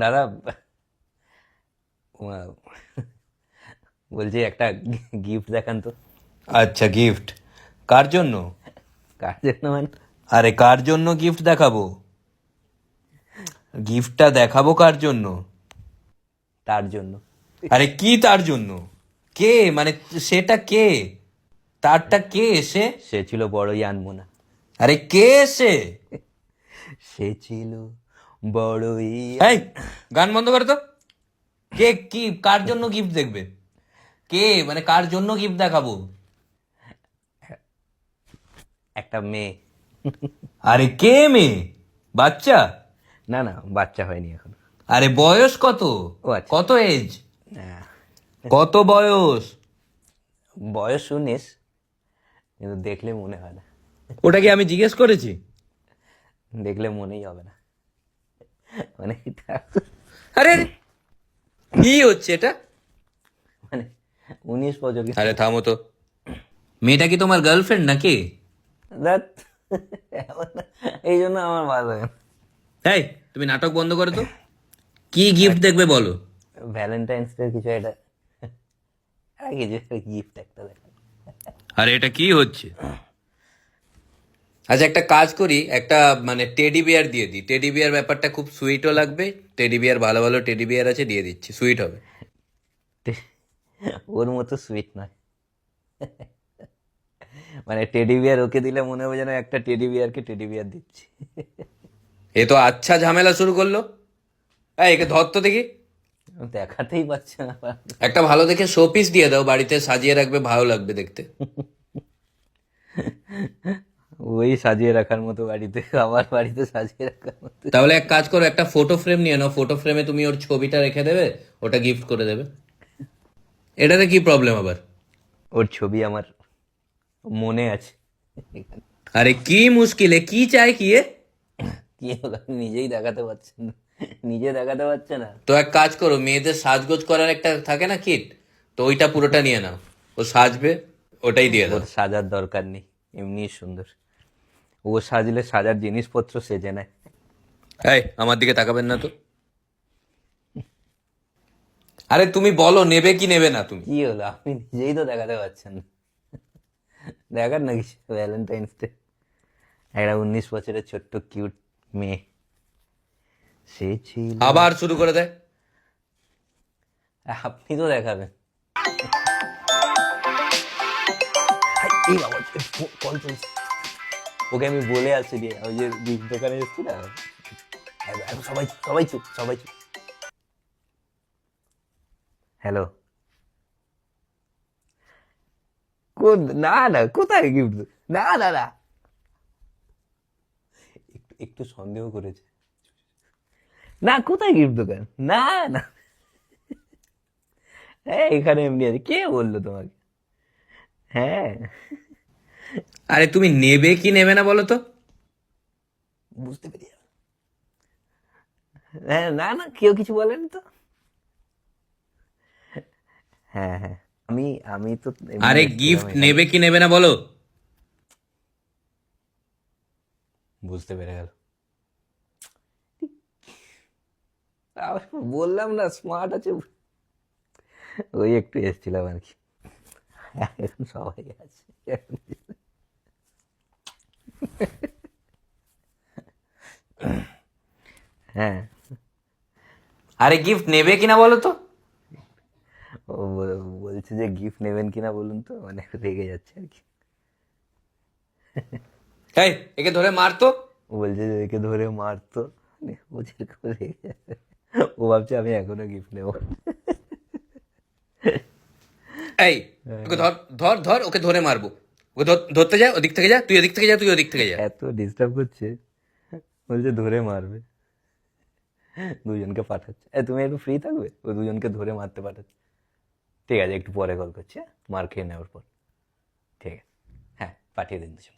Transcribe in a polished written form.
দাদা, বলছি একটা গিফট দেখান তো। আচ্ছা, গিফট কার জন্য? কার জন্য মানে? আরে কার জন্য গিফট দেখাবো? গিফটটা দেখাবো কার জন্য? তার জন্য। আরে কি তার জন্য? কে মানে? সেটা কে? তারটা কে সে? সে ছিল বড়ই আনমনা। আরে কে সে? সে ছিল বড়ই এই, গান বন্ধ করো তো। কে? কি কার জন্য গিফট দেখবে? কে মানে কার জন্য গিফট দেখাবো? একটা মেয়ে। আরে কে মেয়ে? বাচ্চা? না না, বাচ্চা হয়নি এখন। আরে বয়স কত? ও আচ্ছা। কত এজ? হ্যাঁ, কত বয়স? বয়স 19, কিন্তু দেখলে মনে হয় না। ওটা কি আমি জিজ্ঞেস করেছি? দেখলে মনেই হবে না, মানে এটা আরে আরে, কি হচ্ছে এটা? মানে 19 বছর আরে থামো তো। মেয়েটা কি তোমার গার্লফ্রেন্ড নাকি? ধ্যাৎ, এমন না। এই জন্য আমার ভালো লাগে না। এই, তুমি নাটক বন্ধ করো তো। কি গিফট দেখবে বলো? ভ্যালেন্টাইন্স ডে কিছু একটা, কিছু গিফট একটা দেখা। আরে এটা কি হচ্ছে? আচ্ছা, একটা কাজ করি, একটা মানে টেডি বিয়ার দিয়ে দিই। টেডি বিয়ার ব্যাপারটা খুব সুইটও লাগবে। টেডি বিয়ার, ভালো ভালো টেডি বিয়ার আছে, দিয়ে দিচ্ছি, সুইট হবে। ওর মতো সুইট নয়, মানে টেডি বিয়ার ওকে দিলে মনে হবে যেন একটা টেডি বিয়ারকে টেডি বিয়ার দিচ্ছি। এ তো আচ্ছা ঝামেলা শুরু করলো। এই, একে ধর তো দেখি। দেখাতেই পাচ্ছে না। একটা ভালো দেখে শো পিস দিয়ে দাও, বাড়িতে সাজিয়ে রাখবে, ভালো লাগবে দেখতে। ওই সাজিয়ে রাখার মতো বাড়িতে, আমার বাড়িতে সাজিয়ে রাখার মতো। তাহলে এক কাজ করো, একটা ফটো ফ্রেম নিয়ে নাও। ফটো ফ্রেমে তুমি ওর ছবিটা রেখে দেবে, ওটা গিফট করে দেবে। এটাতে কি প্রবলেম আবার? ওর ছবি আমার মনে আছে। আরে কি মুশকিল, এ কি চাই কি এ? কি হলো, নিজেই দেখাতে পারছেন না, নিজে দেখাতে পারছে না। তো এক কাজ করো, মেয়েদের সাজগোজ করার একটা থাকে না কিট, তো ওইটা পুরোটা নিয়ে নাও। ও সাজবে, ওটাই দিয়ে দাও। ওর সাজার দরকার নেই, এমনি সুন্দর। ও সাজলে সাজার জিনিসপত্র সেজে নেয়। এই, আমার দিকে তাকাবেন না তো। আরে তুমি বলো নেবে কি নেবে না তুমি। কি হলো, আপনি নিজেই তো দেখাতে পারছেন না। দেখার না কিছু, ভ্যালেন্টাইন্স ডে, একটা 19 বছরের ছোট্ট কিউট মেয়ে, সে ছিল। আবার শুরু করে দেয়। আপনি তো দেখাবেন। এই বাবা, কল চলছে। ওকে আমি বলে আসছি দিয়ে, ওই যে গিফট দোকানে এসেছি না, সবাই সবাই চুপ, সবাই চুপ। হ্যালো। কোন? না না, কোথায় গিফট? না না না, একটু একটু সন্দেহ করেছে। না, কোথায় গিফট দোকান? না না, হ্যাঁ এখানে এমনি আছে। কে বললো তোমাকে? হ্যাঁ, আরে তুমি নেবে কি নেবে না বলো তো। বুঝতে পেরে যাবে। হ্যাঁ, না না, কেউ কিছু বলেনি তো। হ্যাঁ হ্যাঁ, আমি আমি তো এমনি আরে এসেছিলাম গিফট এখানে। নেবে কি নেবে না বলো। বুঝতে পেরে গেল। আবার বললাম না স্মার্ট আছে। ওই একটু এসেছিলাম আর কি। এখন সবাই আছে। হ্যাঁ, আরে গিফট নেবে কিনা বলো তো। ও বলছে যে গিফট নেবেন কিনা বলুন তো, মানে রেগে যাচ্ছে আর কি। এই, একে ধরে মার তো। ও বলছে যে একে ধরে মারতো, মানে ও যেরকম রেগে যাচ্ছে, ও ভাবছে আমি এখনো গিফট নেবো। এই, ওকে ধর ধর ধর, ওকে ধরে মারবো। ওকে ধরতে যা, ওদিক থেকে যা, তুই ওদিক থেকে যা, তুই ওদিক থেকে যা। এত ডিস্টার্ব করছে, বলছে ধরে মারবে, দুজনকে পাঠাচ্ছে। তুমি একটু ফ্রি থাকবে, ও দুজনকে ধরে মারতে পাঠাচ্ছে। ঠিক আছে, একটু পরে কল করছি, হ্যাঁ? মার খেয়ে নেওয়ার পর। ঠিক আছে, হ্যাঁ পাঠিয়ে দিন দুজন।